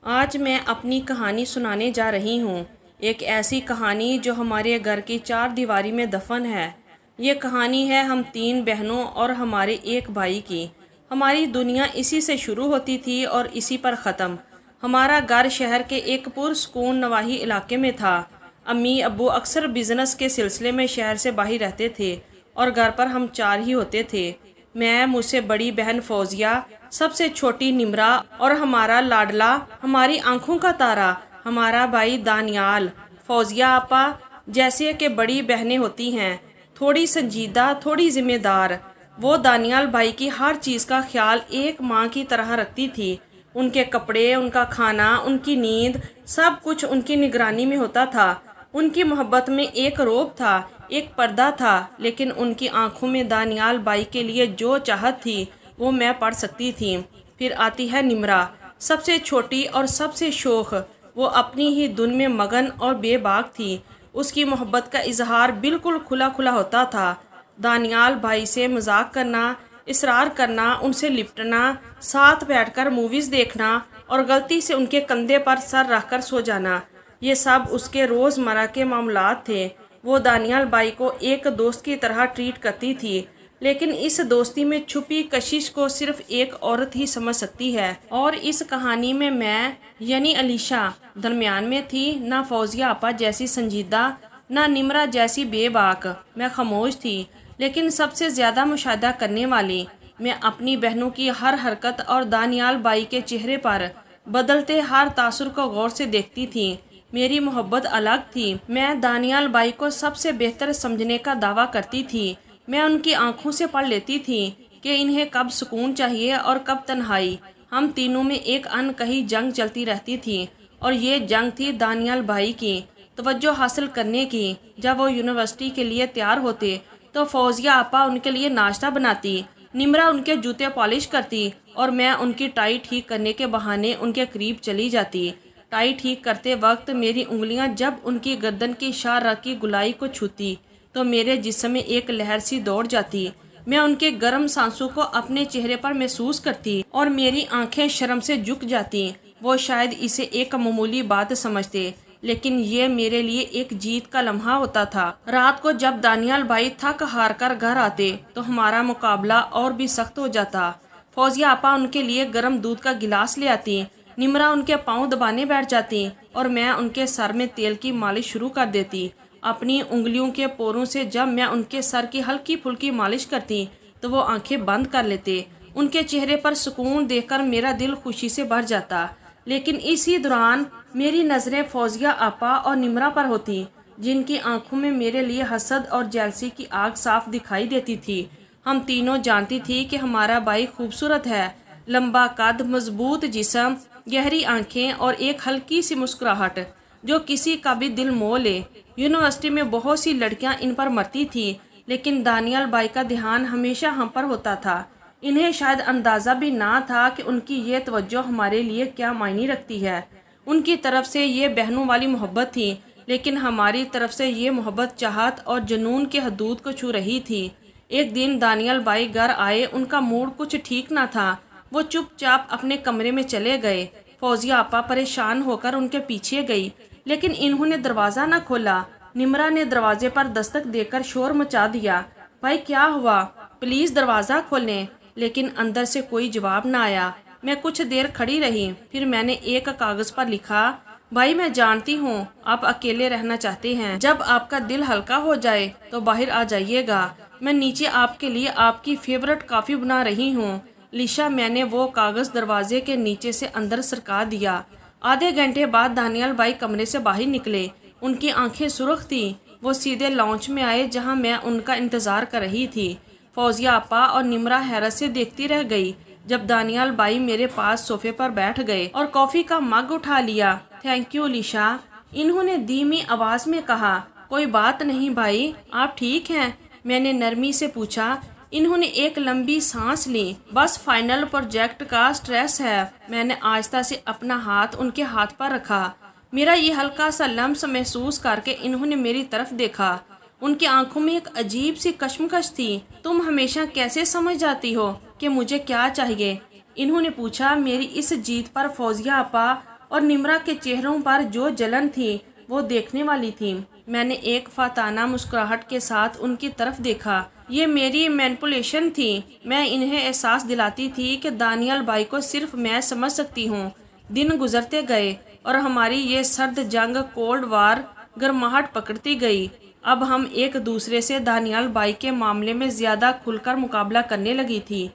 آج میں اپنی کہانی سنانے جا رہی ہوں، ایک ایسی کہانی جو ہمارے گھر کی چار دیواری میں دفن ہے۔ یہ کہانی ہے ہم تین بہنوں اور ہمارے ایک بھائی کی۔ ہماری دنیا اسی سے شروع ہوتی تھی اور اسی پر ختم۔ ہمارا گھر شہر کے ایک پرسکون نواحی علاقے میں تھا۔ امی ابو اکثر بزنس کے سلسلے میں شہر سے باہر رہتے تھے اور گھر پر ہم چار ہی ہوتے تھے۔ میں، مجھ سے بڑی بہن فوزیہ، سب سے چھوٹی نمرا اور ہمارا لاڈلا، ہماری آنکھوں کا تارا، ہمارا بھائی دانیال۔ فوزیہ آپا جیسے کہ بڑی بہنیں ہوتی ہیں، تھوڑی سنجیدہ، تھوڑی ذمہ دار، وہ دانیال بھائی کی ہر چیز کا خیال ایک ماں کی طرح رکھتی تھی۔ ان کے کپڑے، ان کا کھانا، ان کی نیند، سب کچھ ان کی نگرانی میں ہوتا تھا۔ ان کی محبت میں ایک رعب تھا، ایک پردہ تھا، لیکن ان کی آنکھوں میں دانیال بھائی کے لیے جو چاہت تھی وہ میں پڑھ سکتی تھی۔ پھر آتی ہے نمرا، سب سے چھوٹی اور سب سے شوخ۔ وہ اپنی ہی دھن میں مگن اور بے باک تھی۔ اس کی محبت کا اظہار بالکل کھلا کھلا ہوتا تھا۔ دانیال بھائی سے مذاق کرنا، اصرار کرنا، ان سے لپٹنا، ساتھ بیٹھ کر موویز دیکھنا اور غلطی سے ان کے کندھے پر سر رکھ کر سو جانا، یہ سب اس کے روزمرہ کے معاملات تھے۔ وہ دانیال بھائی کو ایک دوست کی طرح ٹریٹ کرتی تھی، لیکن اس دوستی میں چھپی کشش کو صرف ایک عورت ہی سمجھ سکتی ہے۔ اور اس کہانی میں یعنی علیشا درمیان میں تھی، نہ فوزیہ آپا جیسی سنجیدہ، نہ نمرا جیسی بے باک۔ میں خاموش تھی، لیکن سب سے زیادہ مشاہدہ کرنے والی۔ میں اپنی بہنوں کی ہر حرکت اور دانیال بھائی کے چہرے پر بدلتے ہر تاثر کو غور سے دیکھتی تھی۔ میری محبت الگ تھی۔ میں دانیال بھائی کو سب سے بہتر سمجھنے کا دعویٰ کرتی تھی۔ میں ان کی آنکھوں سے پڑھ لیتی تھی کہ انہیں کب سکون چاہیے اور کب تنہائی۔ ہم تینوں میں ایک انکہی جنگ چلتی رہتی تھی، اور یہ جنگ تھی دانیال بھائی کی توجہ حاصل کرنے کی۔ جب وہ یونیورسٹی کے لیے تیار ہوتے تو فوزیہ آپا ان کے لیے ناشتہ بناتی، نمرا ان کے جوتے پالش کرتی اور میں ان کی ٹائی ٹھیک کرنے کے بہانے ان کے قریب چلی جاتی۔ ٹائی ٹھیک کرتے وقت میری انگلیاں جب ان کی گردن کی شاہ راہ کی گلائی کو چھوتی تو میرے جسم میں ایک لہر سی دوڑ جاتی۔ میں ان کے گرم سانسوں کو اپنے چہرے پر محسوس کرتی اور میری آنکھیں شرم سے جھک جاتی۔ وہ شاید اسے ایک معمولی بات سمجھتے، لیکن یہ میرے لیے ایک جیت کا لمحہ ہوتا تھا۔ رات کو جب دانیال بھائی تھک ہار کر گھر آتے تو ہمارا مقابلہ اور بھی سخت ہو جاتا۔ فوزیہ آپا ان کے لیے گرم دودھ کا گلاس لے آتی، نمرا ان کے پاؤں دبانے بیٹھ جاتی اور میں ان کے سر میں تیل کی مالش شروع کر دیتی۔ اپنی انگلیوں کے پوروں سے جب میں ان کے سر کی ہلکی پھلکی مالش کرتی تو وہ آنکھیں بند کر لیتے۔ ان کے چہرے پر سکون دیکھ کر میرا دل خوشی سے بھر جاتا، لیکن اسی دوران میری نظریں فوزیہ آپا اور نمرا پر ہوتی، جن کی آنکھوں میں میرے لیے حسد اور جیلسی کی آگ صاف دکھائی دیتی تھی۔ ہم تینوں جانتی تھی کہ ہمارا بھائی خوبصورت ہے، لمبا قد، مضبوط جسم، گہری آنکھیں اور ایک ہلکی سی مسکراہٹ جو کسی کا بھی دل مو لے۔ یونیورسٹی میں بہت سی لڑکیاں ان پر مرتی تھی، لیکن دانیال بھائی کا دھیان ہمیشہ ہم پر ہوتا تھا۔ انہیں شاید اندازہ بھی نہ تھا کہ ان کی یہ توجہ ہمارے لیے کیا معنی رکھتی ہے۔ ان کی طرف سے یہ بہنوں والی محبت تھی، لیکن ہماری طرف سے یہ محبت چاہت اور جنون کے حدود کو چھو رہی تھی۔ ایک دن دانیال بھائی گھر آئے، ان کا موڈ کچھ ٹھیک نہ تھا۔ وہ چپ چاپ اپنے کمرے میں چلے گئے۔ فوزیہ آپا پریشان ہو کر ان کے پیچھے گئی، لیکن انہوں نے دروازہ نہ کھولا۔ نمرا نے دروازے پر دستک دے کر شور مچا دیا، بھائی کیا ہوا؟ پلیز دروازہ کھولیں۔ لیکن اندر سے کوئی جواب نہ آیا۔ میں کچھ دیر کھڑی رہی، پھر میں نے ایک کاغذ پر لکھا، بھائی میں جانتی ہوں آپ اکیلے رہنا چاہتے ہیں، جب آپ کا دل ہلکا ہو جائے تو باہر آ جائیے گا، میں نیچے آپ کے لیے آپ کی فیورٹ کافی بنا رہی ہوں۔ لیشا، میں نے وہ کاغذ دروازے کے نیچے سے اندر سرکا دیا۔ آدھے گھنٹے بعد دانیال بھائی کمرے سے باہر نکلے، ان کی آنکھیں سرخ تھیں۔ وہ سیدھے لانچ میں آئے جہاں میں ان کا انتظار کر رہی تھی۔ فوزیہ آپا اور نمرا حیرت سے دیکھتی رہ گئی جب دانیال بھائی میرے پاس صوفے پر بیٹھ گئے اور کافی کا مگ اٹھا لیا۔ تھینک یو لیشا، انہوں نے دھیمی آواز میں کہا۔ کوئی بات نہیں بھائی، آپ ٹھیک ہیں؟ میں نے نرمی سے پوچھا۔ انہوں نے ایک لمبی سانس لی۔ بس فائنل پروجیکٹ کا سٹریس ہے۔ میں نے آہستہ سے اپنا ہاتھ ان کے ہاتھ پر رکھا۔ میرا یہ ہلکا سا لمس محسوس کر کے انہوں نے میری طرف دیکھا۔ ان کی آنکھوں میں ایک عجیب سی کشمکش تھی۔ تم ہمیشہ کیسے سمجھ جاتی ہو کہ مجھے کیا چاہیے؟ انہوں نے پوچھا۔ میری اس جیت پر فوزیہ آپا اور نمرا کے چہروں پر جو جلن تھی وہ دیکھنے والی تھی۔ میں نے ایک فاتحانہ مسکراہٹ کے ساتھ ان کی طرف دیکھا۔ یہ میری مینپولیشن تھی۔ میں انہیں احساس دلاتی تھی کہ دانیال بھائی کو صرف میں سمجھ سکتی ہوں۔ دن گزرتے گئے اور ہماری یہ سرد جنگ کولڈ وار گرماہٹ پکڑتی گئی۔ اب ہم ایک دوسرے سے دانیال بھائی کے معاملے میں زیادہ کھل کر مقابلہ کرنے لگی تھی۔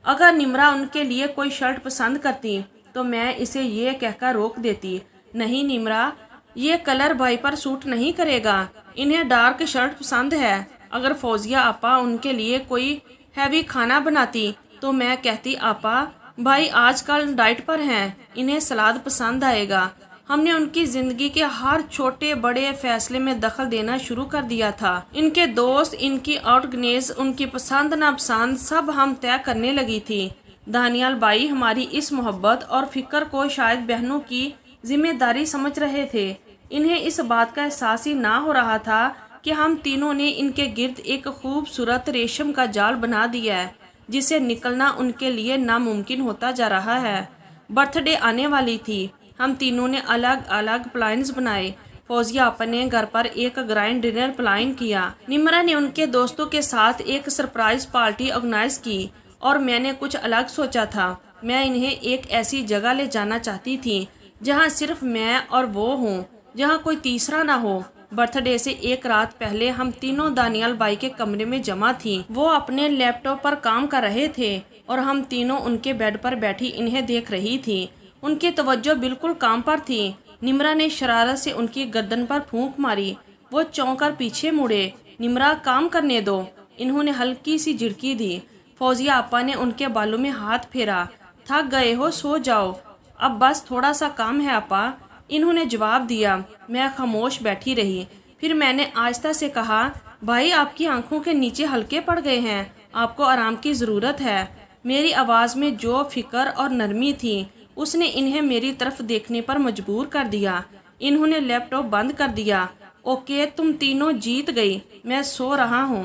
اگر نمرا ان کے لیے کوئی شرٹ پسند کرتی تو میں اسے یہ کہہ کر روک دیتی، نہیں نمرا، یہ کلر بھائی پر سوٹ نہیں کرے گا، انہیں ڈارک شرٹ پسند ہے۔ اگر فوزیہ آپا ان کے لیے کوئی ہیوی کھانا بناتی تو میں کہتی آپا بھائی آج کل ڈائٹ پر ہیں، انہیں سلاد پسند آئے گا۔ ہم نے ان کی زندگی کے ہر چھوٹے بڑے فیصلے میں دخل دینا شروع کر دیا تھا۔ ان کے دوست، ان کی آؤٹنگز، ان کی پسند ناپسند سب ہم طے کرنے لگی تھی۔ دانیال بھائی ہماری اس محبت اور فکر کو شاید بہنوں کی ذمہ داری سمجھ رہے تھے۔ انہیں اس بات کا احساس ہی نہ ہو رہا تھا کہ ہم تینوں نے ان کے گرد ایک خوبصورت ریشم کا جال بنا دیا ہے جسے نکلنا ان کے لیے ناممکن ہوتا جا رہا ہے۔ برتھ ڈے آنے والی تھی۔ ہم تینوں نے الگ الگ پلانز بنائے۔ فوزیہ آپا نے گھر پر ایک گرینڈ ڈنر پلان کیا، نمرا نے ان کے دوستوں کے ساتھ ایک سرپرائز پارٹی آرگنائز کی اور میں نے کچھ الگ سوچا تھا۔ میں انہیں ایک ایسی جگہ لے جانا چاہتی تھی جہاں صرف میں اور وہ ہوں، جہاں کوئی تیسرا نہ ہو۔ برتھ ڈے سے ایک رات پہلے ہم تینوں دانیال بھائی کے کمرے میں جمع تھیں۔ وہ اپنے لیپ ٹاپ پر کام کر رہے تھے اور ہم تینوں ان کے بیڈ پر بیٹھی انہیں دیکھ رہی تھی۔ ان کی توجہ بالکل کام پر تھی۔ نمرا نے شرارت سے ان کی گردن پر پھونک ماری۔ وہ چونک کر پیچھے مڑے۔ نمرا کام کرنے دو، انہوں نے ہلکی سی جھڑکی دی۔ فوزیہ آپا نے ان کے بالوں میں ہاتھ پھیرا۔ تھک گئے ہو، سو جاؤ، اب بس تھوڑا سا کام ہے آپا، انہوں نے جواب دیا۔ میں خاموش بیٹھی رہی۔ پھر میں نے آہستہ سے کہا، بھائی آپ کی آنکھوں کے نیچے ہلکے پڑ گئے ہیں، آپ کو آرام کی ضرورت ہے۔ میری آواز میں جو فکر اور نرمی تھی اس نے انہیں میری طرف دیکھنے پر مجبور کر دیا۔ انہوں نے لیپ ٹاپ بند کر دیا۔ اوکے، تم تینوں جیت گئی، میں سو رہا ہوں۔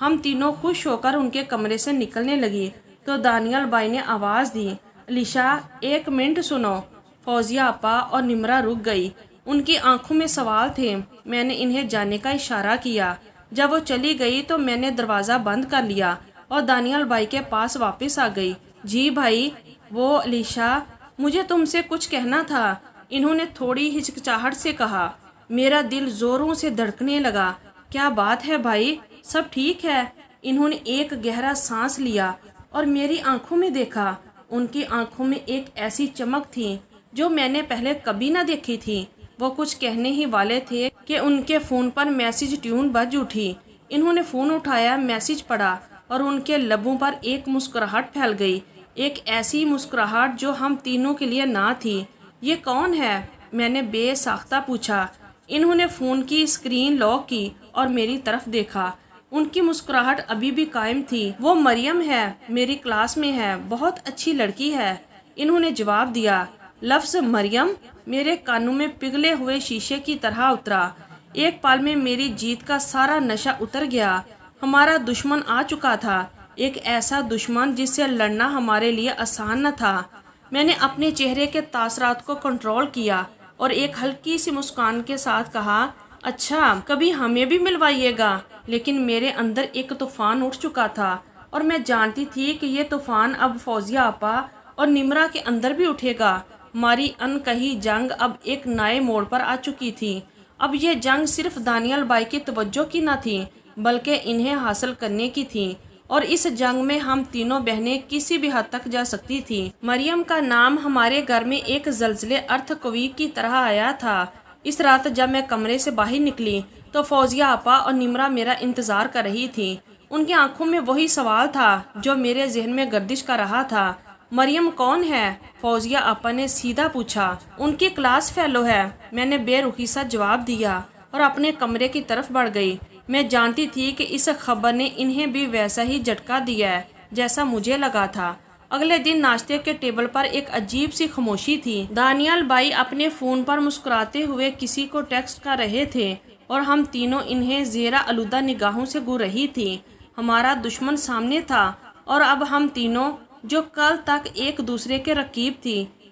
ہم تینوں خوش ہو کر ان کے کمرے سے نکلنے لگی تو دانیال بھائی نے آواز دی، علیشا ایک منٹ سنو۔ فوزیہ آپا اور نمرا رک گئی۔ ان کی آنکھوں میں سوال تھے۔ میں نے انہیں جانے کا اشارہ کیا۔ جب وہ چلی گئی تو میں نے دروازہ بند کر لیا اور دانیال بھائی کے پاس واپس آ گئی۔ جی بھائی، وہ علیشا، مجھے تم سے کچھ کہنا تھا، انہوں نے تھوڑی ہچکچاہٹ سے کہا۔ میرا دل زوروں سے دھڑکنے لگا۔ کیا بات ہے بھائی، سب ٹھیک ہے؟ انہوں نے ایک گہرا سانس لیا اور میری آنکھوں میں دیکھا۔ ان کی آنکھوں میں ایک ایسی چمک تھی جو میں نے پہلے کبھی نہ دیکھی تھی۔ وہ کچھ کہنے ہی والے تھے کہ ان کے فون پر میسج ٹیون بج اٹھی۔ انہوں نے فون اٹھایا، میسج پڑھا اور ان کے لبوں پر ایک مسکراہٹ پھیل گئی، ایک ایسی مسکراہٹ جو ہم تینوں کے لیے نہ تھی۔ یہ کون ہے؟ میں نے بے ساختہ پوچھا۔ انہوں نے فون کی اسکرین لاک کی اور میری طرف دیکھا۔ ان کی مسکراہٹ ابھی بھی قائم تھی۔ وہ مریم ہے، میری کلاس میں ہے، بہت اچھی لڑکی ہے، انہوں نے جواب دیا۔ لفظ مریم میرے کانوں میں پگھلے ہوئے شیشے کی طرح اترا۔ ایک پل میں میری جیت کا سارا نشہ اتر گیا۔ ہمارا دشمن آ چکا تھا، ایک ایسا دشمن جس سے لڑنا ہمارے لیے آسان نہ تھا۔ میں نے اپنے چہرے کے تاثرات کو کنٹرول کیا اور ایک ہلکی سی مسکان کے ساتھ کہا، اچھا کبھی ہمیں بھی ملوائیے گا۔ لیکن میرے اندر ایک طوفان اٹھ چکا تھا اور میں جانتی تھی کہ یہ طوفان اب فوزیہ آپا اور نمرا کے اندر بھی اٹھے گا۔ ہماری انکہی جنگ اب ایک نئے موڑ پر آ چکی تھی۔ اب یہ جنگ صرف دانیال بھائی کی توجہ کی نہ تھی بلکہ انہیں حاصل کرنے کی تھی، اور اس جنگ میں ہم تینوں بہنیں کسی بھی حد تک جا سکتی تھیں۔ مریم کا نام ہمارے گھر میں ایک زلزلے ارتھ کویک کی طرح آیا تھا۔ اس رات جب میں کمرے سے باہر نکلی تو فوزیہ آپا اور نمرا میرا انتظار کر رہی تھی۔ ان کی آنکھوں میں وہی سوال تھا جو میرے ذہن میں گردش کر رہا تھا۔ مریم کون ہے؟ فوزیہ آپا نے سیدھا پوچھا۔ ان کی کلاس فیلو ہے، میں نے بے رخی سا جواب دیا اور اپنے کمرے کی طرف بڑھ گئی۔ میں جانتی تھی کہ اس خبر نے انہیں بھی ویسا ہی جھٹکا دیا ہے جیسا مجھے لگا تھا۔ اگلے دن ناشتے کے ٹیبل پر ایک عجیب سی خاموشی تھی۔ دانیال بھائی اپنے فون پر مسکراتے ہوئے کسی کو ٹیکسٹ کر رہے تھے اور ہم تینوں انہیں زیرہ آلودہ نگاہوں سے گھور رہی تھی۔ ہمارا دشمن سامنے تھا اور اب ہم تینوں جو کل تک ایک دوسرے کے رقیب تھی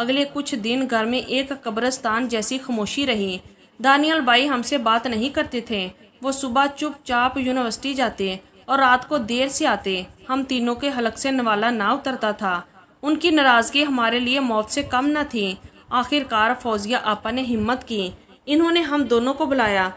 اگلے کچھ دن گھر میں ایک قبرستان جیسی خاموشی رہی۔ دانیال بھائی ہم سے بات نہیں کرتے تھے۔ وہ صبح چپ چاپ یونیورسٹی جاتے اور رات کو دیر سے آتے۔ ہم تینوں کے حلق سے نوالا نہ اترتا تھا۔ ان کی ناراضگی ہمارے لیے موت سے کم نہ تھی۔ آخر کار فوزیہ آپا نے ہمت کی۔ انہوں نے ہم دونوں کو بلایا۔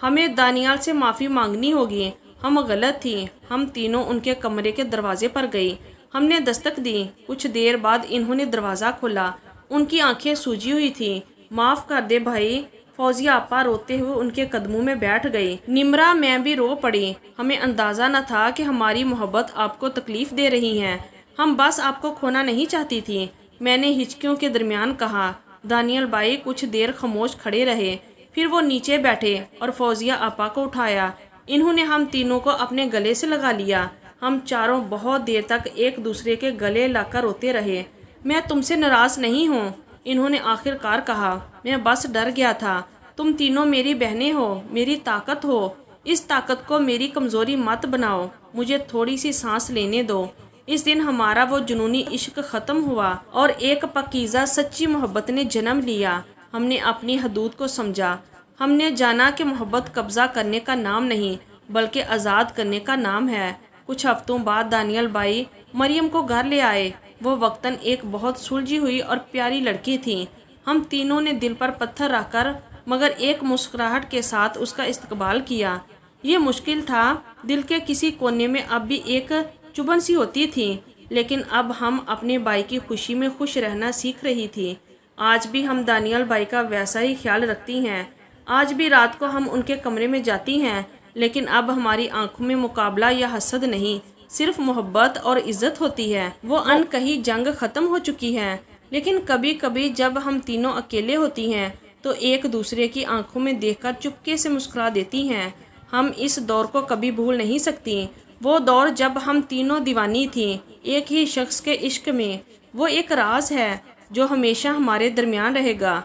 ہمیں دانیال سے معافی مانگنی ہوگی، ہم غلط تھی۔ ہم تینوں ان کے کمرے کے دروازے پر گئی۔ ہم نے دستک دی۔ کچھ دیر بعد انہوں نے دروازہ کھولا۔ ان کی آنکھیں سوجی ہوئی تھیں۔ معاف کر دے بھائی۔ فوزیہ آپا روتے ہوئے ان کے قدموں میں بیٹھ گئی۔ نمرا میں بھی رو پڑی۔ ہمیں اندازہ نہ تھا کہ ہماری محبت آپ کو تکلیف دے رہی ہے۔ ہم بس آپ کو کھونا نہیں چاہتی تھی، میں نے ہچکیوں کے درمیان کہا۔ دانیال بھائی کچھ دیر خاموش کھڑے رہے، پھر وہ نیچے بیٹھے اور فوزیہ آپا کو اٹھایا۔ انہوں نے ہم تینوں کو اپنے گلے سے لگا لیا۔ ہم چاروں بہت دیر تک ایک دوسرے کے گلے لا کر روتے رہے۔ میں تم سے ناراض نہیں ہوں، انہوں نے آخر کار کہا۔ میں بس ڈر گیا تھا۔ تم تینوں میری بہنیں ہو، میری طاقت ہو۔ اس طاقت کو میری کمزوری مت بناؤ، مجھے تھوڑی سی سانس لینے دو۔ اس دن ہمارا وہ جنونی عشق ختم ہوا اور ایک پاکیزہ سچی محبت نے جنم لیا۔ ہم نے اپنی حدود کو سمجھا۔ ہم نے جانا کہ محبت قبضہ کرنے کا نام نہیں بلکہ آزاد کرنے کا نام ہے۔ کچھ ہفتوں بعد دانیال بھائی مریم کو گھر لے آئے۔ وہ وقتاً ایک بہت سلجھی ہوئی اور پیاری لڑکی تھی۔ ہم تینوں نے دل پر پتھر رکھ کر مگر ایک مسکراہٹ کے ساتھ اس کا استقبال کیا۔ یہ مشکل تھا، دل کے کسی کونے میں اب بھی ایک چبھن سی ہوتی تھی، لیکن اب ہم اپنے بھائی کی خوشی میں خوش رہنا سیکھ رہی تھی۔ آج بھی ہم دانیال بھائی کا ویسا ہی خیال رکھتی ہیں۔ آج بھی رات کو ہم ان کے کمرے میں جاتی ہیں، لیکن اب ہماری آنکھوں میں مقابلہ یا حسد نہیں، صرف محبت اور عزت ہوتی ہے۔ وہ ان کہیں جنگ ختم ہو چکی ہے، لیکن کبھی کبھی جب ہم تینوں اکیلے ہوتی ہیں تو ایک دوسرے کی آنکھوں میں دیکھ کر چپکے سے مسکرا دیتی ہیں۔ ہم اس دور کو کبھی بھول نہیں سکتی، وہ دور جب ہم تینوں دیوانی تھیں ایک ہی شخص کے عشق میں۔ وہ ایک راز ہے جو ہمیشہ ہمارے درمیان رہے گا،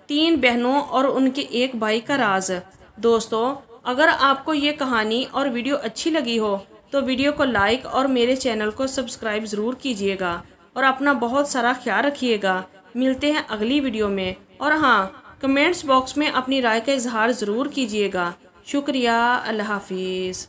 3 بہنوں اور ان کے ایک بھائی کا راز۔ دوستو، اگر آپ کو یہ کہانی اور ویڈیو اچھی لگی ہو تو ویڈیو کو لائک اور میرے چینل کو سبسکرائب ضرور کیجیے گا اور اپنا بہت سارا خیال رکھیے گا۔ ملتے ہیں اگلی ویڈیو میں، اور ہاں، کمنٹس باکس میں اپنی رائے کا اظہار ضرور کیجیے گا۔ شکریہ، اللہ حافظ۔